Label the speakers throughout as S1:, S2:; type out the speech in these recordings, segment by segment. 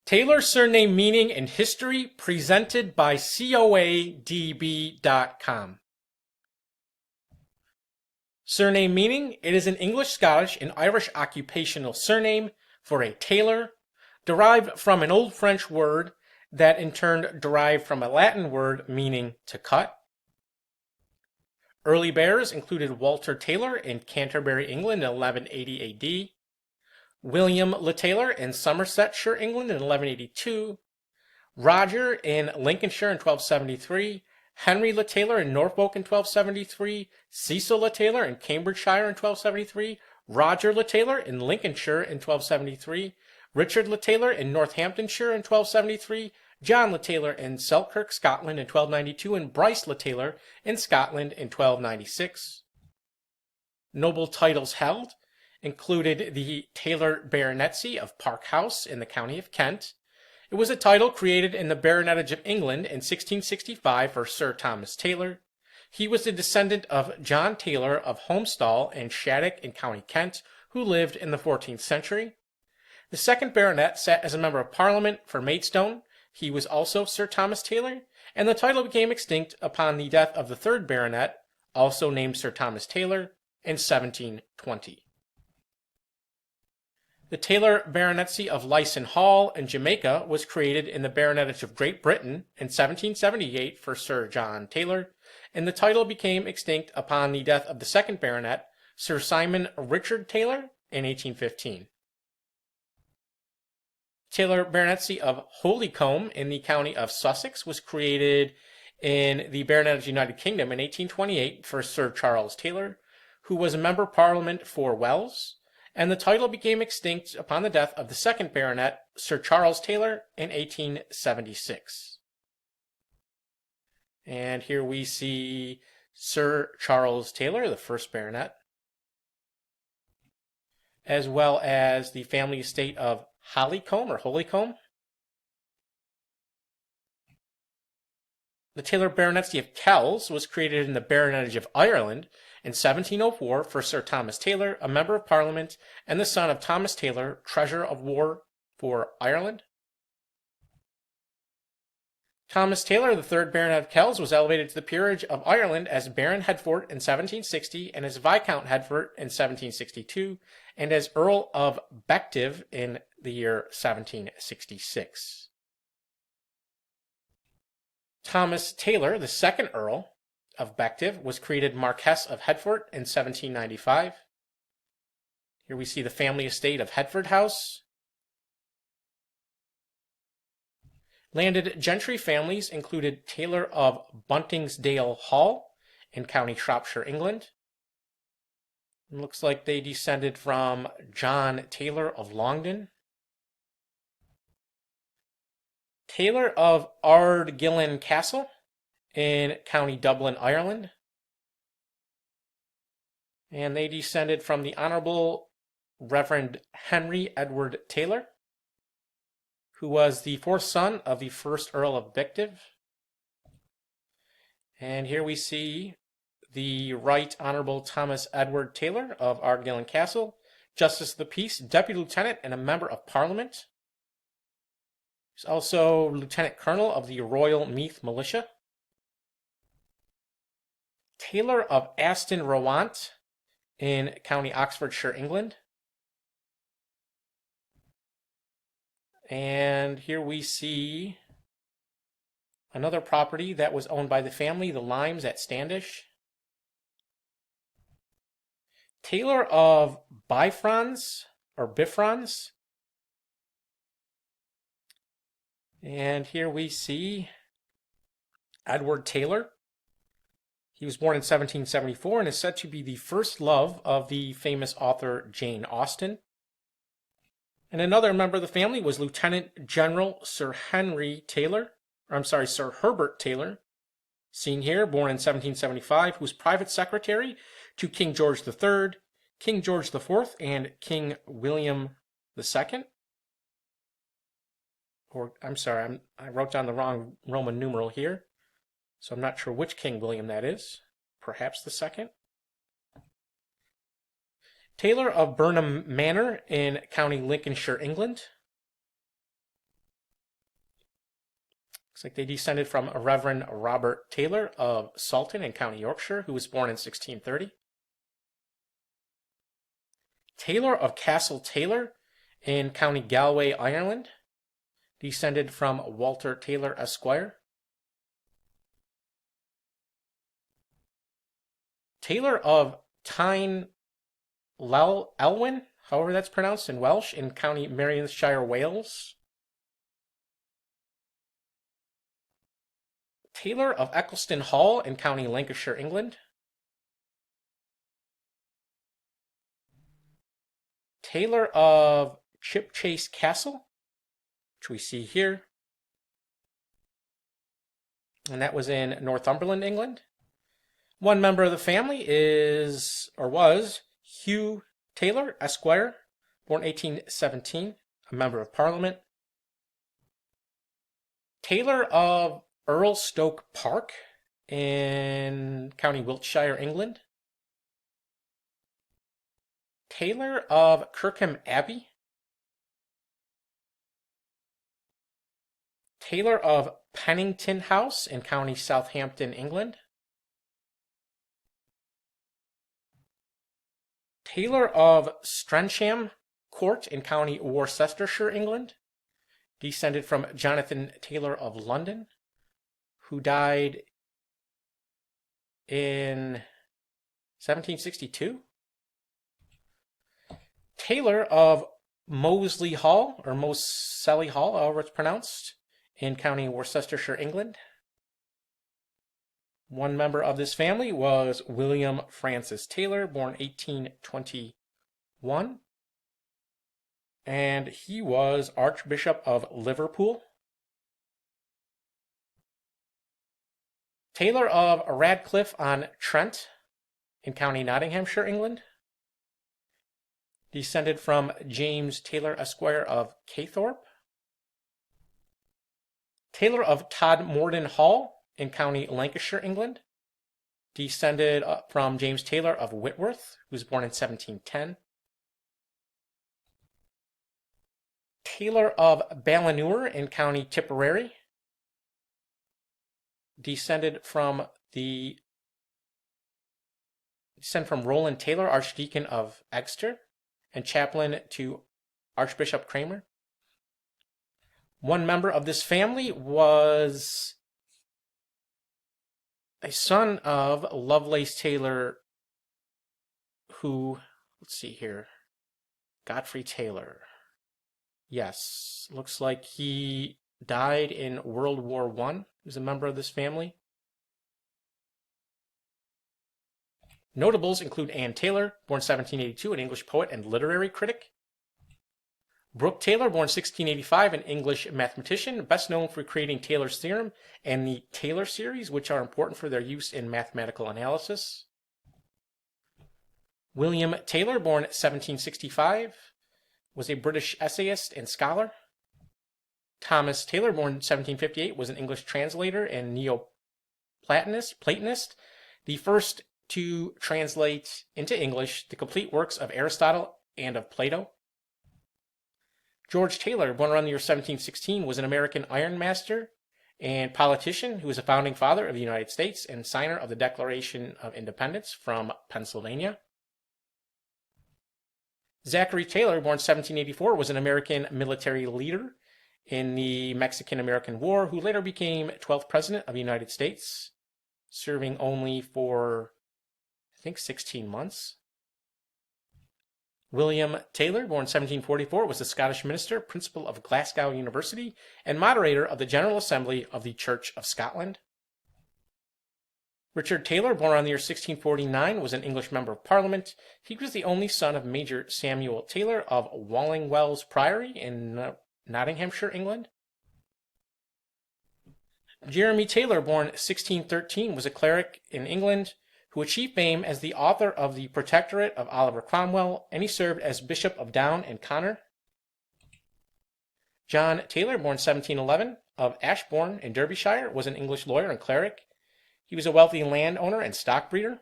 S1: Taylor surname meaning and history presented by coadb.com. Surname meaning: it is an English, Scottish, and Irish occupational surname for a tailor, derived from an Old French word that in turn derived from a Latin word meaning to cut. Early bearers included Walter Taylor in Canterbury, England in 1180 AD, William le Taylor in Somersetshire, England in 1182, Roger in Lincolnshire in 1273, Henry le Taylor in Norfolk in 1273, Cecil le Taylor in Cambridgeshire in 1273, Roger le Taylor in Lincolnshire in 1273, Richard le Taylor in Northamptonshire in 1273, John le Taylor in Selkirk, Scotland in 1292, and Brice le Taylor in Scotland in 1296. Noble titles held included the Taylor Baronetcy of Park House in the county of Kent. It was a title created in the Baronetage of England in 1665 for Sir Thomas Taylor. He was the descendant of John Taylor of Homestall and Shattuck in County Kent, who lived in the 14th century. The second baronet sat as a member of Parliament for Maidstone. He was also Sir Thomas Taylor, and the title became extinct upon the death of the third baronet, also named Sir Thomas Taylor, in 1720. The Taylor Baronetcy of Lyson Hall in Jamaica was created in the Baronetage of Great Britain in 1778 for Sir John Taylor, and the title became extinct upon the death of the second baronet, Sir Simon Richard Taylor, in 1815. Taylor Baronetcy of Holycombe in the county of Sussex was created in the Baronetage of the United Kingdom in 1828 for Sir Charles Taylor, who was a member of Parliament for Wells, and the title became extinct upon the death of the second baronet, Sir Charles Taylor, in 1876. And here we see Sir Charles Taylor, the first baronet, as well as the family estate of Hollycombe or Holycombe. The Taylor Baronetcy of Kells was created in the Baronetage of Ireland in 1704 for Sir Thomas Taylor, a member of Parliament and the son of Thomas Taylor, Treasurer of War for Ireland. Thomas Taylor, the third Baronet of Kells, was elevated to the peerage of Ireland as Baron Hertford in 1760 and as Viscount Hertford in 1762 and as Earl of Bective in the year 1766. Thomas Taylor, the second Earl of Bective, was created Marquess of Hertford in 1795. Here we see the family estate of Hertford House. Landed gentry families included Taylor of Buntingsdale Hall in County Shropshire, England. It looks like they descended from John Taylor of Longden. Taylor of Ardgillan Castle in County Dublin, Ireland. And they descended from the Honorable Reverend Henry Edward Taylor, who was the fourth son of the first Earl of Bective. And here we see the Right Honorable Thomas Edward Taylor of Ardgillan Castle, Justice of the Peace, Deputy Lieutenant, and a Member of Parliament. He's also Lieutenant Colonel of the Royal Meath Militia. Taylor of Aston Rowant in County Oxfordshire, England. And here we see another property that was owned by the family, the Limes at Standish. Taylor of Bifrons or Bifrons. And here we see Edward Taylor. He was born in 1774 and is said to be the first love of the famous author Jane Austen. And another member of the family was Lieutenant General Sir Herbert Taylor, seen here, born in 1775, who was private secretary to King George III, King George IV, and King William II. I wrote down the wrong Roman numeral here, so I'm not sure which King William that is. Perhaps the second. Taylor of Burnham Manor in County Lincolnshire, England. Looks like they descended from Reverend Robert Taylor of Salton in County Yorkshire, who was born in 1630. Taylor of Castle Taylor in County Galway, Ireland, descended from Walter Taylor, Esquire. Taylor of Tyne Elwyn, however that's pronounced in Welsh, in County Merionethshire, Wales. Taylor of Eccleston Hall in County Lancashire, England. Taylor of Chipchase Castle, which we see here. And that was in Northumberland, England. One member of the family is, or was, Hugh Taylor, Esquire, born 1817, a member of Parliament. Taylor of Earlstoke Park in County Wiltshire, England. Taylor of Kirkham Abbey. Taylor of Pennington House in County Southampton, England. Taylor of Strensham Court in County Worcestershire, England, descended from Jonathan Taylor of London, who died in 1762. Taylor of Moseley Hall, or Moseley Hall, however it's pronounced, in County Worcestershire, England. One member of this family was William Francis Taylor, born 1821, and he was Archbishop of Liverpool. Taylor of Radcliffe on Trent in County Nottinghamshire, England, descended from James Taylor, Esquire of Caythorpe. Taylor of Todmorden Hall in County Lancashire, England, descended from James Taylor of Whitworth, who was born in 1710. Taylor of Ballinaur in County Tipperary, descended from Roland Taylor, Archdeacon of Exeter, and chaplain to Archbishop Cranmer. One member of this family was a son of Lovelace Taylor, who, let's see here, Godfrey Taylor. Yes, looks like he died in World War I. He was a member of this family. Notables include Anne Taylor, born 1782, an English poet and literary critic. Brooke Taylor, born 1685, an English mathematician, best known for creating Taylor's theorem and the Taylur series, which are important for their use in mathematical analysis. William Taylor, born 1765, was a British essayist and scholar. Thomas Taylor, born 1758, was an English translator and Neo-Platonist, the first to translate into English the complete works of Aristotle and of Plato. George Taylor, born around the year 1716, was an American ironmaster and politician who was a founding father of the United States and signer of the Declaration of Independence from Pennsylvania. Zachary Taylor, born 1784, was an American military leader in the Mexican-American War, who later became 12th President of the United States, serving only for, I think, 16 months. William Taylor, born 1744, was a Scottish minister, principal of Glasgow University, and moderator of the General Assembly of the Church of Scotland. Richard Taylor, born around the year 1649, was an English member of Parliament. He was the only son of Major Samuel Taylor of Wallingwells Priory in Nottinghamshire, England. Jeremy Taylor, born 1613, was a cleric in England who achieved fame as the author of the Protectorate of Oliver Cromwell, and he served as Bishop of Down and Connor. John Taylor, born 1711, of Ashbourne in Derbyshire, was an English lawyer and cleric. He was a wealthy landowner and stock breeder.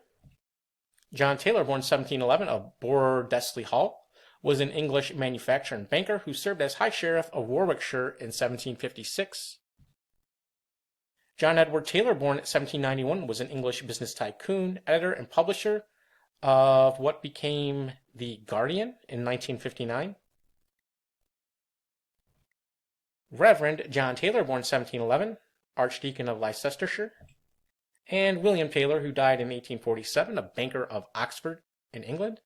S1: John Taylor, born 1711, of Bordesley Hall, was an English manufacturer and banker who served as High Sheriff of Warwickshire in 1756. John Edward Taylor, born 1791, was an English business tycoon, editor, and publisher of what became The Guardian in 1959. Reverend John Taylor, born 1711, Archdeacon of Leicestershire. And William Taylor, who died in 1847, a banker of Oxford in England.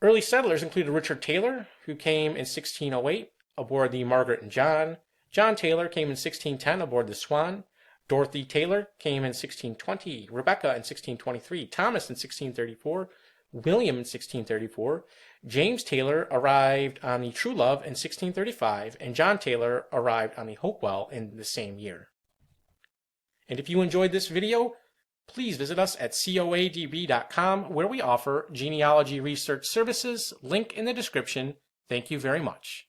S1: Early settlers included Richard Taylor, who came in 1608 aboard the Margaret and John. John Taylor came in 1610 aboard the Swan. Dorothy Taylor came in 1620. Rebecca in 1623. Thomas in 1634. William in 1634. James Taylor arrived on the True Love in 1635. And John Taylor arrived on the Hopewell in the same year. And if you enjoyed this video, please visit us at coadb.com, where we offer genealogy research services. Link in the description. Thank you very much.